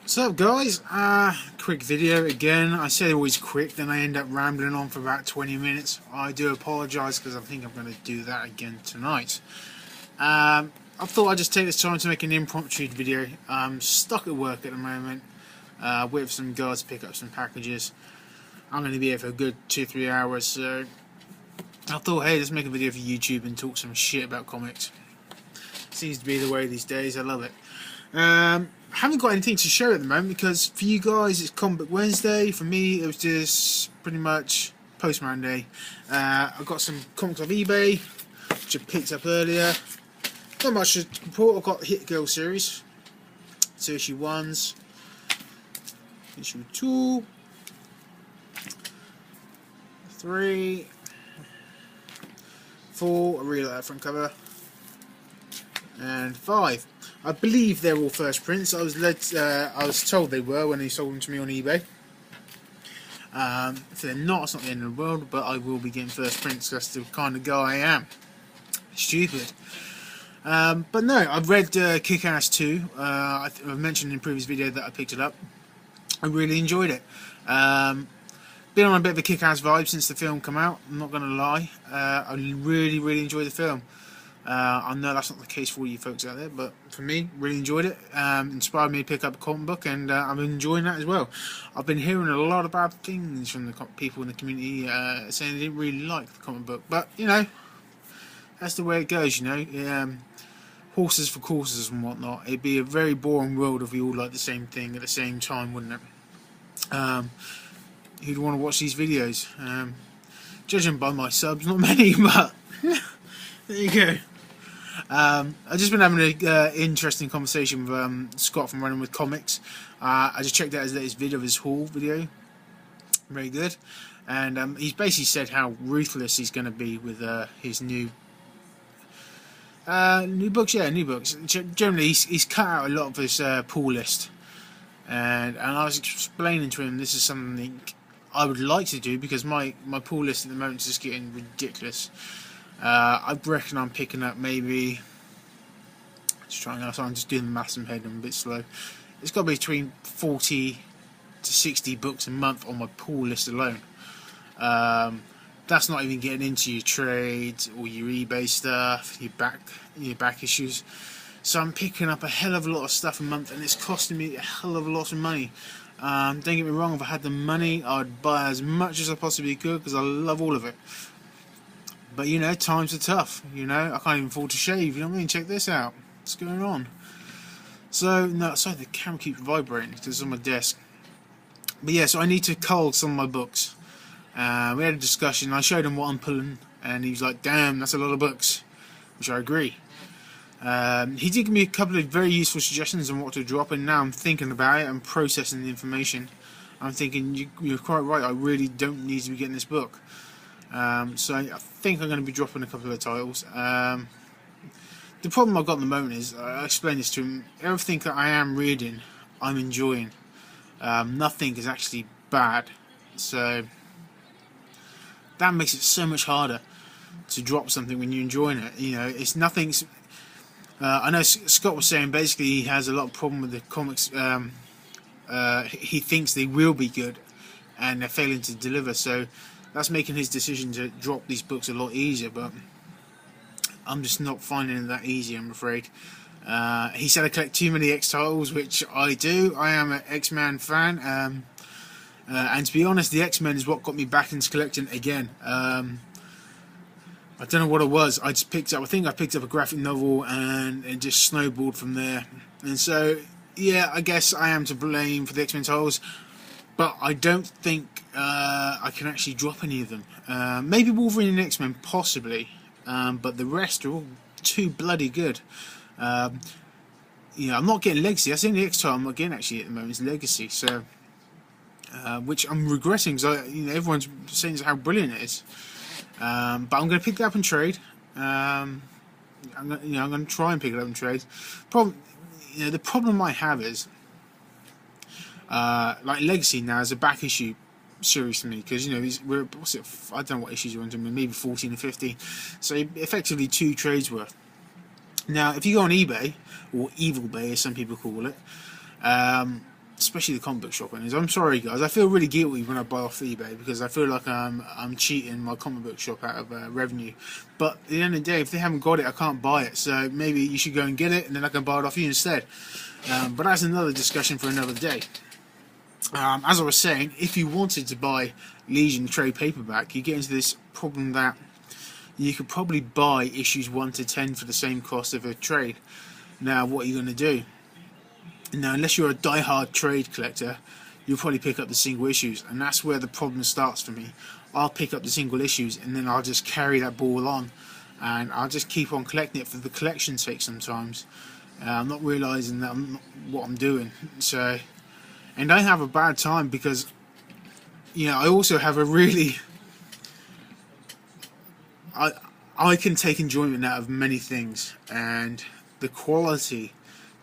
What's up, guys? Quick video again. I say always quick, then I end up rambling on for about 20 minutes. I do apologise because I think I'm going to do that again tonight. I thought I'd just take this time to make an impromptu video. I'm stuck at work at the moment, with some guys to pick up some packages. I'm going to be here for a good 2-3 hours, so I thought, hey, let's make a video for YouTube and talk some shit about comics. Seems to be the way these days. I love it. I haven't got anything to show at the moment because for you guys it's Comic Book Wednesday. For me it was just pretty much Postman Day. I've got some comics off eBay which I picked up earlier. Not much to report. I've got Hit Girl series, 2 issue 1s, issue 2, 3, 4, I really like that front cover, and 5. I believe they're all first prints. I was told they were when they sold them to me on eBay. If they're not, it's not the end of the world, but I will be getting first prints. That's the kind of guy I am. Stupid. But no, I've read Kickass 2. I've mentioned in a previous video that I picked it up. I really enjoyed it. Been on a bit of a Kickass vibe since the film came out. I'm not going to lie. I really enjoyed the film. I know that's not the case for all you folks out there, but for me, really enjoyed it. Inspired me to pick up a comic book, and I'm enjoying that as well. I've been hearing a lot of bad things from the people in the community saying they didn't really like the comic book, but you know, that's the way it goes. You know, horses for courses and whatnot. It'd be a very boring world if we all liked the same thing at the same time, wouldn't it? Who'd want to watch these videos? Judging by my subs, not many, but there you go. I've just been having an interesting conversation with Scott from Running with Comics. I just checked out his latest video of his haul video. Very good. And he's basically said how ruthless he's going to be with his new books. Yeah, new books. Generally, he's cut out a lot of his pull list. And I was explaining to him this is something I would like to do because my pull list at the moment is just getting ridiculous. I reckon I'm picking up maybe, I'm just doing the maths in my head, I'm a bit slow. It's got to be between 40 to 60 books a month on my pull list alone. That's not even getting into your trades or your eBay stuff, your back issues. So I'm picking up a hell of a lot of stuff a month, and it's costing me a hell of a lot of money. Don't get me wrong, if I had the money I'd buy as much as I possibly could because I love all of it. But you know, times are tough. You know, I can't even afford to shave. You know what I mean? Check this out. What's going on? So no, sorry, the camera keeps vibrating because it's on my desk. But yeah, so I need to cull some of my books. We had a discussion. I showed him what I'm pulling, and he was like, "Damn, that's a lot of books," which I agree. He did give me a couple of very useful suggestions on what to drop, and now I'm thinking about it and processing the information. I'm thinking you're quite right. I really don't need to be getting this book. So I think I'm going to be dropping a couple of titles. The problem I've got at the moment is, I explained this to him, everything that I am reading, I'm enjoying. Nothing is actually bad. So that makes it so much harder to drop something when you're enjoying it. You know, it's nothing. I know Scott was saying basically he has a lot of problem with the comics. He thinks they will be good, and they're failing to deliver. So that's making his decision to drop these books a lot easier, but I'm just not finding it that easy, I'm afraid. He said I collect too many X titles, which I do. I am an XMen fan, and to be honest, the XMen is what got me back into collecting again. I don't know what it was. I think I picked up a graphic novel, and it just snowballed from there. And so, yeah, I guess I am to blame for the X-Men titles, but I don't think I can actually drop any of them. Maybe Wolverine and X-Men, possibly, but the rest are all too bloody good. You know, I'm not getting Legacy. That's the only X title I'm not getting actually at the moment is Legacy. So, which I'm regretting because everyone's saying how brilliant it is. But I'm going to pick it up and trade. I'm going to try and pick it up and trade. The problem I have is, like Legacy now is a back issue series for me because I don't know what issues you're into, maybe 14 or 15. So effectively 2 trades worth. Now, if you go on eBay or Evil Bay, as some people call it, especially the comic book shop owners. I'm sorry guys, I feel really guilty when I buy off eBay because I feel like I'm cheating my comic book shop out of revenue. But at the end of the day, if they haven't got it, I can't buy it. So maybe you should go and get it, and then I can buy it off you instead. But that's another discussion for another day. As I was saying, if you wanted to buy Legion trade paperback, you get into this problem that you could probably buy issues 1 to 10 for the same cost of a trade. Now, what are you going to do? Now, unless you're a die-hard trade collector, you'll probably pick up the single issues, and that's where the problem starts for me. I'll pick up the single issues, and then I'll just carry that ball on, and I'll just keep on collecting it for the collection's sake sometimes. I'm not realising that what I'm doing. So, and I have a bad time because, I also have a really... I can take enjoyment out of many things, and the quality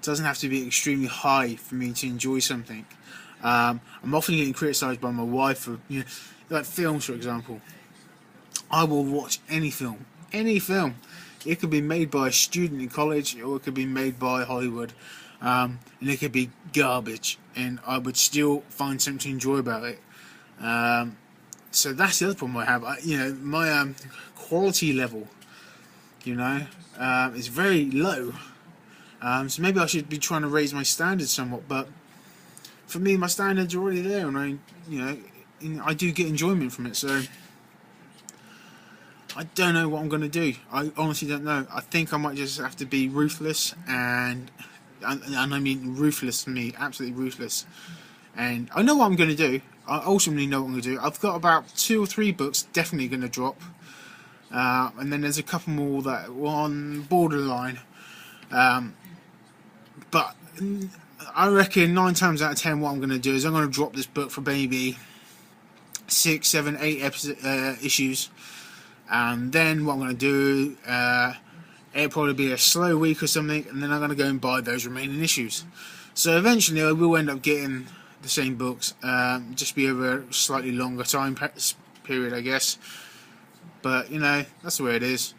doesn't have to be extremely high for me to enjoy something. I'm often getting criticised by my wife for, like films, for example. I will watch any film. It could be made by a student in college, or it could be made by Hollywood, and it could be garbage, and I would still find something to enjoy about it. So that's the other problem I have. My quality level, is very low. So maybe I should be trying to raise my standards somewhat, but for me, my standards are already there, and I do get enjoyment from it. So I don't know what I'm going to do. I honestly don't know. I think I might just have to be ruthless, and I mean ruthless for me, absolutely ruthless. And I know what I'm going to do. I ultimately know what I'm going to do. I've got about 2 or 3 books definitely going to drop, and then there's a couple more that were on borderline. But I reckon 9 times out of 10 what I'm going to do is I'm going to drop this book for maybe 6, 7, 8 issues, and then what I'm going to do, it'll probably be a slow week or something, and then I'm going to go and buy those remaining issues. So eventually I will end up getting the same books, just be over a slightly longer time period, I guess. But that's the way it is.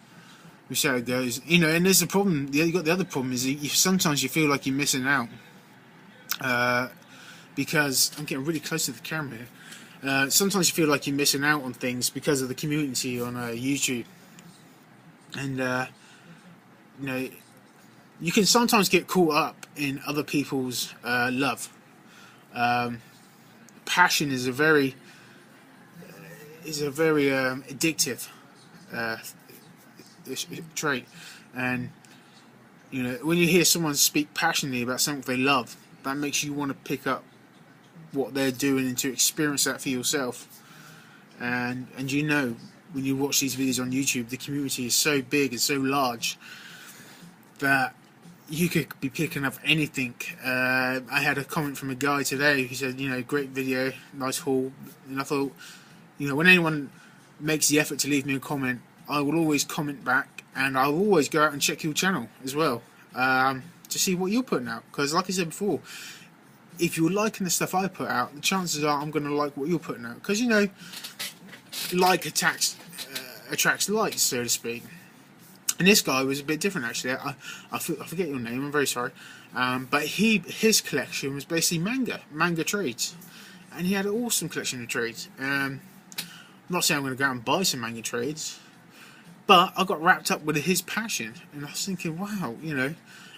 We see how it goes. And there's a problem. You got the other problem is sometimes you feel like you're missing out, because I'm getting really close to the camera here. Sometimes you feel like you're missing out on things because of the community on YouTube, and you can sometimes get caught up in other people's love. Passion is a very addictive trait, and when you hear someone speak passionately about something they love, that makes you want to pick up what they're doing and to experience that for yourself. And when you watch these videos on YouTube, the community is so big and so large that you could be picking up anything. I had a comment from a guy today who said, great video, nice haul, and I thought, when anyone makes the effort to leave me a comment, I will always comment back, and I'll always go out and check your channel as well, to see what you're putting out. Because like I said before, if you're liking the stuff I put out, the chances are I'm going to like what you're putting out. Because like attracts likes, so to speak. And this guy was a bit different actually. I forget your name, I'm very sorry. But his collection was basically manga trades, and he had an awesome collection of trades. I'm not saying I'm going to go out and buy some manga trades, but I got wrapped up with his passion, and I was thinking, wow,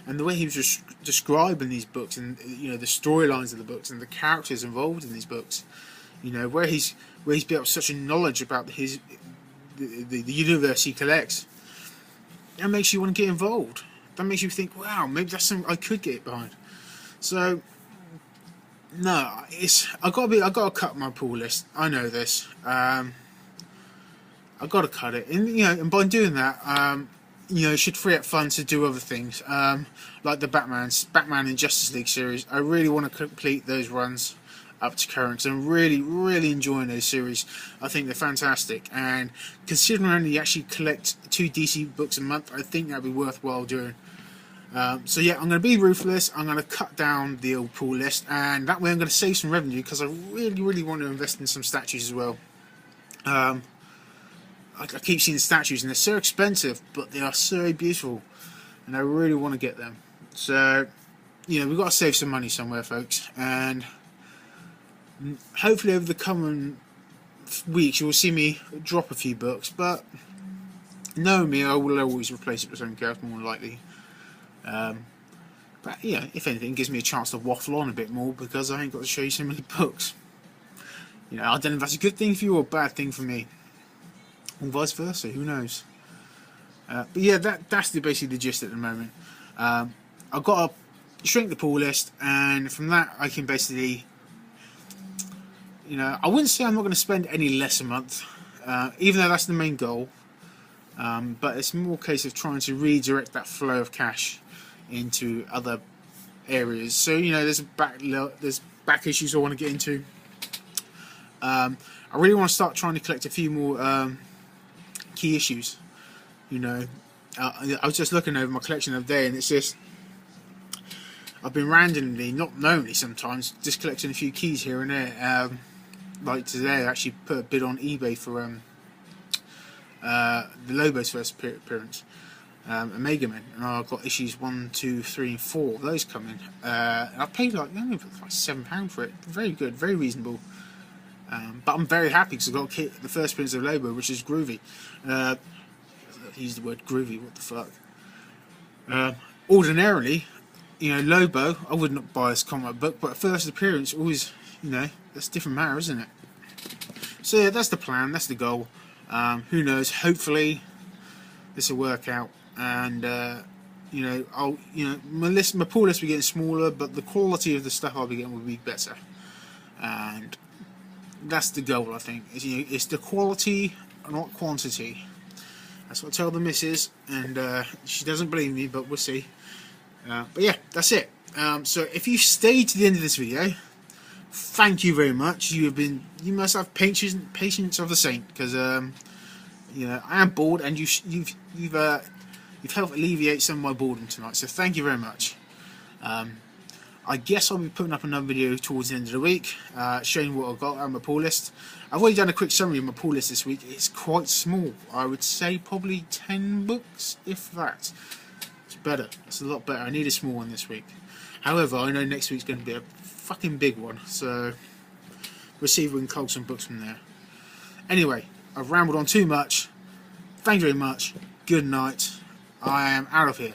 and the way he was just describing these books, and the storylines of the books, and the characters involved in these books, where he's built such a knowledge about the universe he collects. That makes you want to get involved. That makes you think, wow, maybe that's something I could get behind. So no, I gotta cut my pull list. I know this. I gotta cut it, and by doing that, it should free up funds to do other things, like the Batman and Justice League series. I really want to complete those runs up to current, because I'm really enjoying those series. I think they're fantastic, and considering you actually collect 2 DC books a month, I think that'd be worthwhile doing. So yeah, I'm going to be ruthless. I'm going to cut down the old pull list, and that way I'm going to save some revenue, because I really want to invest in some statues as well. I keep seeing the statues, and they're so expensive, but they are so beautiful, and I really want to get them. So you know, we've got to save some money somewhere, folks, and hopefully over the coming weeks you'll see me drop a few books, but knowing me, I will always replace it with something else more likely. But yeah, if anything, it gives me a chance to waffle on a bit more because I ain't got to show you so many books. You know, I don't know if that's a good thing for you or a bad thing for me, or vice versa. Who knows? But yeah, that's basically the gist at the moment. I've got to shrink the pull list, and from that I can basically, you know, I wouldn't say I'm not going to spend any less a month, even though that's the main goal. But it's more a case of trying to redirect that flow of cash into other areas. So, you know, there's back issues I want to get into. I really want to start trying to collect a few more key issues. You know, I was just looking over my collection the other day, and it's just, I've been randomly, not knowingly sometimes, just collecting a few keys here and there. Like today, I actually put a bid on eBay for the Lobo's first appearance, Omega Men, and I've got issues 1, 2, 3, and 4 of those coming. And I paid like £7 for it. Very good, very reasonable. But I'm very happy because I got the first appearance of Lobo, which is groovy. Use the word groovy. What the fuck? Ordinarily, you know, Lobo, I would not buy this comic book, but first appearance always, you know, that's a different matter, isn't it? So yeah, that's the plan. That's the goal. Who knows? Hopefully, this will work out, and you know, my pull list will be getting smaller, but the quality of the stuff I'll be getting will be better, and that's the goal. I think it's the quality, not quantity. That's what I tell the missus, and she doesn't believe me, but we'll see. But yeah, that's it. So if you stayed to the end of this video, thank you very much. You must have patience of a saint, because you know, I am bored, and you've helped alleviate some of my boredom tonight. So thank you very much. I guess I'll be putting up another video towards the end of the week, showing what I've got on my pull list. I've already done a quick summary of my pull list this week. It's quite small. I would say probably 10 books, if that. It's better. It's a lot better. I need a small one this week. However, I know next week's going to be a fucking big one, so we'll see if we can cull some books from there. Anyway, I've rambled on too much. Thank you very much. Good night. I am out of here.